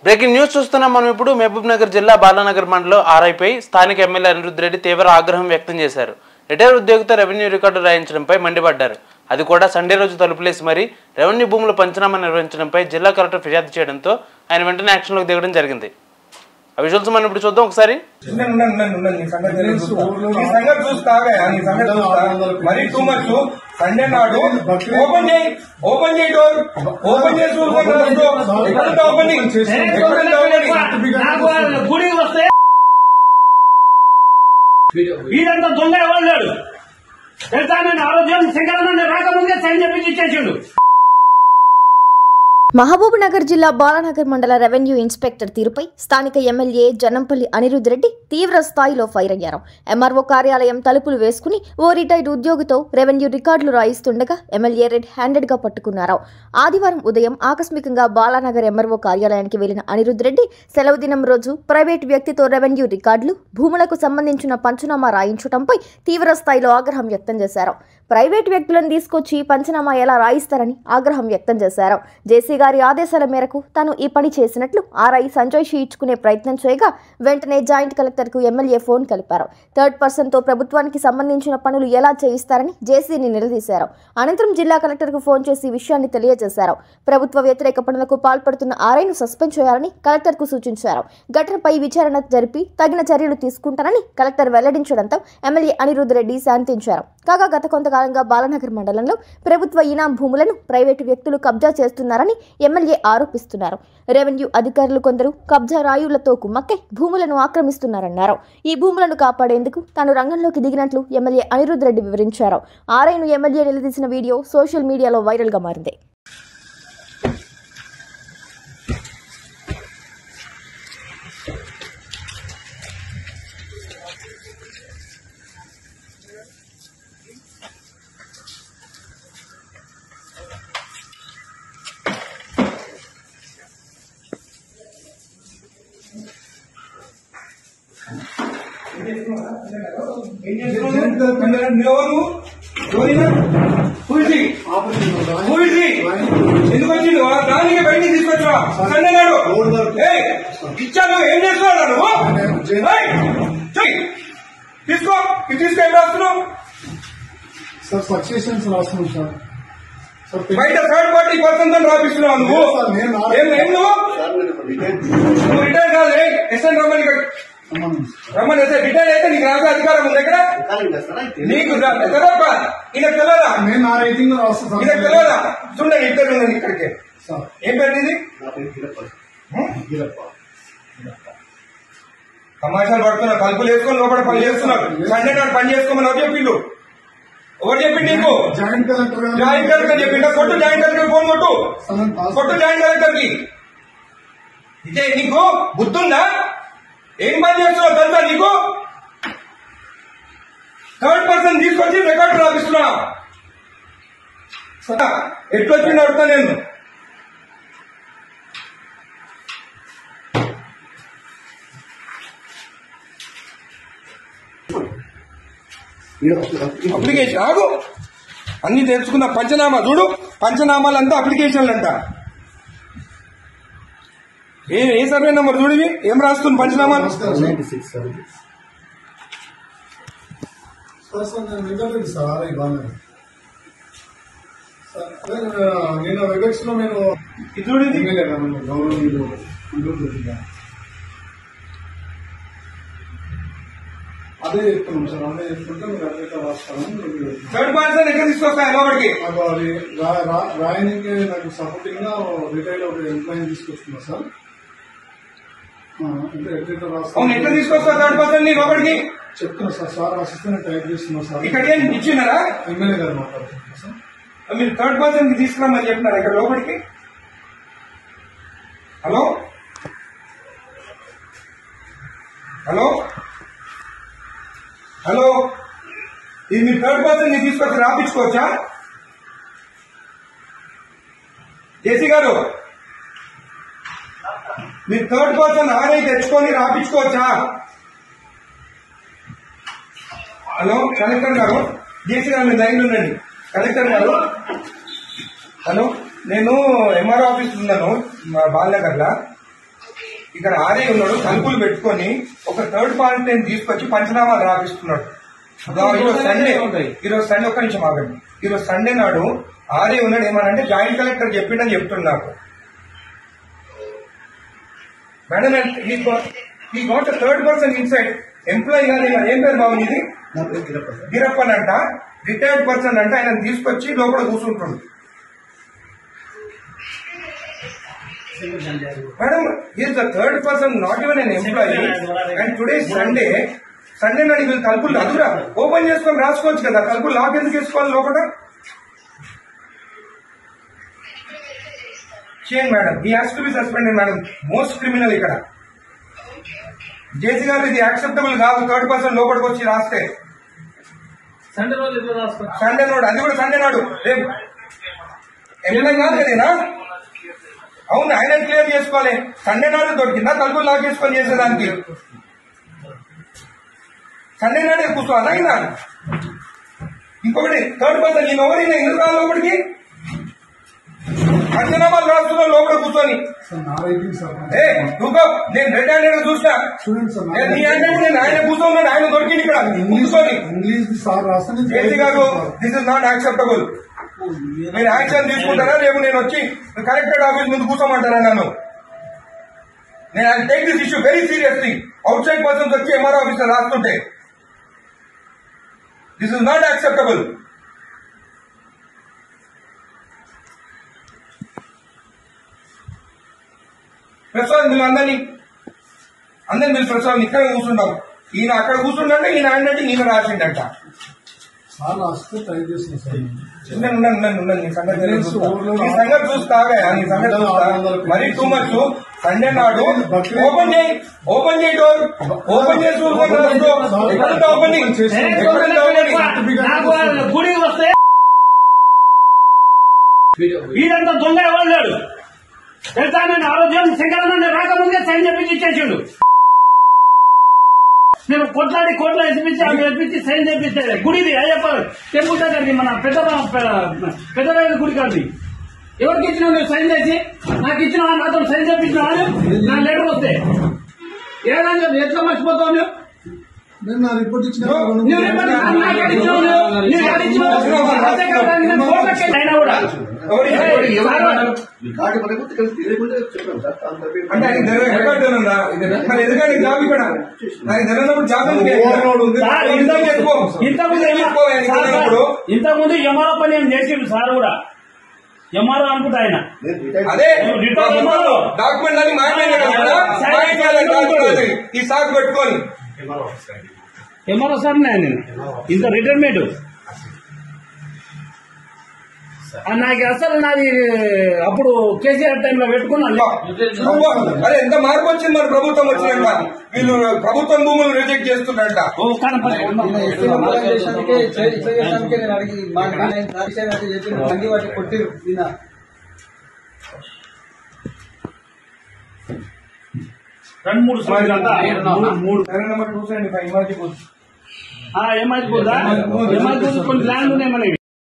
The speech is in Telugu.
బ్రేకింగ్ న్యూస్ చూస్తున్నాం మనం ఇప్పుడు. మహబూబ్ నగర్ జిల్లా బాలానగర్ మండలం ఆర్ఐపై స్థానిక ఎమ్మెల్యే అనిరుద్ధ్ రెడ్డి తీవ్ర ఆగ్రహం వ్యక్తం చేశారు. రిటైర్ ఉద్యోగితో రెవెన్యూ రికార్డు రాయించడంపై మండిపడ్డారు. అది కూడా సండే రోజు తలుపులేసి మరీ రెవెన్యూ భూముల పంచనామా నిర్వహించడంపై జిల్లా కలెక్టర్ ఫిర్యాదు చేయడంతో ఆయన వెంటనే యాక్షన్లోకి దిగడం జరిగింది. ఆ విజువల్స్ మనం ఇప్పుడు చూద్దాం ఒకసారి. సండే నాడు ఓపెన్ చేయి, ఓపెన్ చేయి డోర్, ఓపెన్ చేసి గుడికి వస్తే వీరంతా దొంగ ఎవరు తెలుసా? నేను ఆరోగ్యం శంకరన్న రాకముందే సైన్ చెప్పించి ఇచ్చేసాడు. మహబూబ్ నగర్ జిల్లా బాలానగర్ మండల రెవెన్యూ ఇన్స్పెక్టర్ తీరుపై స్థానిక ఎమ్మెల్యే జనంపల్లి అనిరుద్ధ్ రెడ్డి తీవ్ర స్థాయిలో ఫైర్ అయ్యారు. ఎంఆర్ఓ కార్యాలయం తలుపులు వేసుకుని ఓ రిటైర్డ్ ఉద్యోగితో రెవెన్యూ రికార్డులు రాయిస్తుండగా ఎమ్మెల్యే రెడ్ హ్యాండెడ్ గా పట్టుకున్నారు. ఆదివారం ఉదయం ఆకస్మికంగా బాలానగర్ ఎంఆర్ఓ కార్యాలయానికి వెళ్లిన అనిరుద్ధ్ రెడ్డి సెలవు దినం రోజు ప్రైవేటు వ్యక్తితో రెవెన్యూ రికార్డులు, భూములకు సంబంధించిన పంచనామా రాయించడంపై తీవ్ర స్థాయిలో ఆగ్రహం వ్యక్తం చేశారు. ప్రైవేటు వ్యక్తులను తీసుకొచ్చి పంచనామా ఎలా రాయిస్తారని ఆగ్రహం వ్యక్తం చేశారు. జేసీ గారి ఆదేశాల మేరకు తాను ఈ పని చేసినట్లు ఆర్ఐ సంజయ్ షీ ఇచ్చుకునే ప్రయత్నం చేయగా వెంటనే జాయింట్ కలెక్టర్ కు ఎమ్మెల్యే ఫోన్ కలిపారు. థర్డ్ పర్సన్ తో ప్రభుత్వానికి సంబంధించిన పనులు ఎలా చేయిస్తారని జేసీని నిలదీశారు. అనంతరం జిల్లా కలెక్టర్ కు ఫోన్ చేసి విషయాన్ని తెలియజేశారు. ప్రభుత్వ వ్యతిరేక పనులకు పాల్పడుతున్న ఆర్ఐను సస్పెండ్ చేయాలని కలెక్టర్ కు సూచించారు. ఘటనపై విచారణ జరిపి తగిన చర్యలు తీసుకుంటారని కలెక్టర్ వెల్లడించడంతో ఎమ్మెల్యే అనిరుద్ధ్ రెడ్డి శాంతించారు. కాగా గత కొంతకాలంగా బాలానగర్ మండలంలో ప్రభుత్వ ఇనాం భూములను ప్రైవేటు వ్యక్తులు కబ్జా చేస్తున్నారని ఎమ్మెల్యే ఆరోపిస్తున్నారు. రెవెన్యూ అధికారులు కొందరు కబ్జా రాయుళ్లతో కుమ్మక్కై భూములను ఆక్రమిస్తున్నారన్నారు. ఈ భూములను కాపాడేందుకు తాను రంగంలోకి దిగినట్లు ఎమ్మెల్యే అనిరుద్ధ్ రెడ్డి వివరించారు. ఆర్ఐను ఎమ్మెల్యే నిలదీసిన వీడియో సోషల్ మీడియాలో వైరల్ గా మారింది. ఎందుకు వచ్చింది దానికి బయటికి తీసుకొచ్చా? సండే నాడు ఇచ్చాను. ఏం చేస్తున్నాడు నువ్వు? తీసుకో, తీసుకు ఏం రాస్తున్నావు? సార్ సక్సెషన్స్ రాస్తున్నాం సార్. బయట థర్డ్ పార్టీ పర్సన్ తో రాపిస్తున్నావు నువ్వు. నువ్వు రిటైర్ కాదు. ఎస్ఎన్ రమ్మని అయితే రిటైర్ అయితే నీకు రాసే అధికారం ఉంది ఇక్కడ. నీకు తెలియదా? ఈయనకు తెలియదా? ఈయనకు తెలియదా? చూడండి, ఇద్దరు ఉండండి ఇక్కడికి. ఏం పేరు ఇది? తమాషాలు పడుతున్నా, కలుపులు వేసుకొని లోపల పని చేస్తున్నారు. సండే నాడు పని చేసుకోమని ఎవరు చెప్పిండు? ఎవరు చెప్పిండు నీకు? జాయింట్ కలెక్టర్ చెప్పిండా? కొట్టు జాయింట్ కలెక్టర్ ఫోన్ కొట్టు జాయింట్ కలెక్టర్ కి. ఇదే నీకు గుర్తుందా? ఏం పని చేస్తున్నావు తెలుసా నీకు? థర్డ్ పర్సన్ తీసుకొచ్చి రికార్డు రాపిస్తున్నా. ఎట్లొచ్చింది అడుగుతా నేను. అప్లికేషన్ ఆగు, అన్ని తెలుసుకున్న. పంచనామా చూడు, పంచనామాలంతా అప్లికేషన్లు అంట. ఏ సర్వే నెంబర్ చూడివి? ఏం రాస్తుంది పంచనామా? నేను వెబెక్స్ లో నేను చూడింది అదే చెప్తున్నాం సార్. అదే చెప్తుంటే మీరు అట్లా రాస్తాను. థర్డ్ పర్సన్ ఎక్కడ తీసుకొస్తా లోపలికి? రాయనికి నాకు సపోర్టింగ్ గా రిటైల్ ఒక ఎంప్లాయీ తీసుకొస్తున్నా సార్. ఎట్లా తీసుకొస్తా థర్డ్ పర్సన్ లోపలికి? చెప్తున్నా సార్. సార్ రాసిస్తే టైప్ చేస్తున్నా సార్. ఇక్కడ ఏం ఇచ్చినారా? ఎమ్మెల్యే గారు మాట్లాడుతున్నా సార్. మీరు థర్డ్ పర్సన్ కి తీసుకురామని చెప్పినారా ఇక్కడ లోపలికి? హలో హలో హలో, ఇది మీరు థర్డ్ పర్సన్ ని తీసుకొచ్చి రాపించుకోవచ్చా? జేసీ గారు, మీరు థర్డ్ పర్సన్ ఆర్ఐ తెచ్చుకొని రాపించుకోవచ్చా? హలో కలెక్టర్ గారు, జేసీ గారు మీరు లైన్ ఉండండి. కలెక్టర్ గారు, హలో, నేను ఎంఆర్ఓ ఆఫీస్ ఉన్నాను బాలనగర్లో. ఇక్కడ ఆర్ఐ ఉన్నాడు, తలుపులు పెట్టుకొని ఒక థర్డ్ పార్టీని తీసుకొచ్చి పంచనామాలు రాపిస్తున్నాడు. ఈరోజు సండే ఒక్క నిమిషం ఆగండి. ఈరోజు సండే నాడు ఆర్ఐ ఉన్నాడు, ఏమనంటే జాయింట్ కలెక్టర్ చెప్పిండని చెప్తున్నాడు. మేడం ఈ గోట్ థర్డ్ పర్సన్ ఇన్సైడ్ ఎంప్లాయీ గారు ఏం పేరు బాబు ఇది గిరప్పన్ అంట, రిటైర్డ్ పర్సన్ అంట. ఆయన తీసుకొచ్చి లోపల కూర్చుంటుంది. Madam is the third person, not even an employee. And today Sunday నాడు వీళ్ళు తలుపులు అదురా ఓపెన్ చేసుకొని రాసుకోవచ్చు కదా, తలుపులు లాక్ ఎందుకు వేసుకోవాలి లోపల? చేయండి madam, he has to be suspended madam, most criminal ఇక్కడ. జేసీ గారు ఇది యాక్సెప్టబుల్ కాదు, థర్డ్ పర్సన్ లోపలికి వచ్చి రాస్తే. సండే నాడు, అది కూడా సండే నాడు, రేపు ఎంప్లాయీ కాదు కదేనా? అవును, ఆయన క్లియర్ చేసుకోవాలి. సండే నాడు దొరికిందా తలుపులు లాక్ చేసుకొని చేసేదానికి? సండే నాడే కూర్చోవాలా ఆయన? ఇంకొకటి థర్డ్ పర్సన్, ఈయన ఎవరైనా ఎందుకు రాదు లోపలికి? పంచనామాలు రాస్తున్నా లోపల కూర్చొని. నేను రెడ్ హ్యాండెడ్ చూసినా, నీ హ్యాండెడ్ నేను ఆయన కూర్చోన్నాడు, ఆయన దొరికింది ఇక్కడ కూర్చొని. జేసీ గారు, దిస్ ఇస్ నాట్ యాక్సెప్టబుల్. మీరు యాక్షన్ తీసుకుంటారా? రేపు నేను వచ్చి కలెక్టరేట్ ఆఫీస్ ముందు కూర్చోమంటారా నన్ను? నేను I take this issue very seriously. Outside persons వచ్చి ఎంఆర్ఓ ఆఫీసర్ రాస్తుంటే this is not acceptable. Prasad మీరు అందరినీ మీరు ప్రసాద్ ఇక్కడ కూర్చున్నాం. ఈయన అక్కడ కూర్చుండంటే ఈయన అంటే ఈయన రాసిండట. నీ సంగతి చూస్తావే, నీ సంగతి చూస్తా. మరీ టూ మచ్. సండే నాడు ఓపెన్ చేయి డోర్, ఓపెన్ చేసి ఎక్కడంతా ఓపెనింగ్, గుడికి వస్తే వీడంతా దొంగ ఎవరు లేడు తెలుసా? నేను ఆరోగ్యం శంకరన్న రాకముందే సైన్ చెప్పించి ఇచ్చేసాడు. నేను కొట్లాడి కోట్ల ఎత్తిపించి సైన్ చేపిస్తే గుడిది అయ్యప్ప టెంపుల్ దగ్గరికి మన పెద్దరాయల గుడి కాదు. ఎవరికి ఇచ్చినావు నువ్వు సైన్ చేసి? నాకు ఇచ్చినా నాతో సైన్ చేపించినా నా లెటర్ వస్తే ఏదైనా ఎట్లా మర్చిపోతావు నువ్వు? నేను రిపోర్ట్ ఇచ్చిన అంటే ఆయన ఎక్కడుందా? మరి ఎందుకంటే జాబ్ ఇక్కడ ఆయన తెలియనప్పుడు జాబ్ ఇంతకుముందు ఎంఆర్ఓ పని ఏం చేసిండు సార్ కూడా. ఎంఆర్ఓ అనుకుంటా ఆయన. అదే డాక్యుమెంట్ అని మాట్లాడాలి ఈ సాగు పెట్టుకొని. ఎంఆర్ఓ సార్ నేను ఇంత రిటైర్మెంట్ నాకు అసలు నాది అప్పుడు కేసీఆర్ టైంలో పెట్టుకున్నాను. అరే ఎంత మార్పు వచ్చింది మరి ప్రభుత్వం వచ్చినాక. వీళ్ళు ప్రభుత్వం భూములు రిజెక్ట్ చేస్తున్నారంట. రెండు మూడు నెంబర్ 275 ఎమ్మాజీ పోదా? ఎమ్మాజీ కొన్ని ల్యాండ్ ఉన్నాయి మనకి.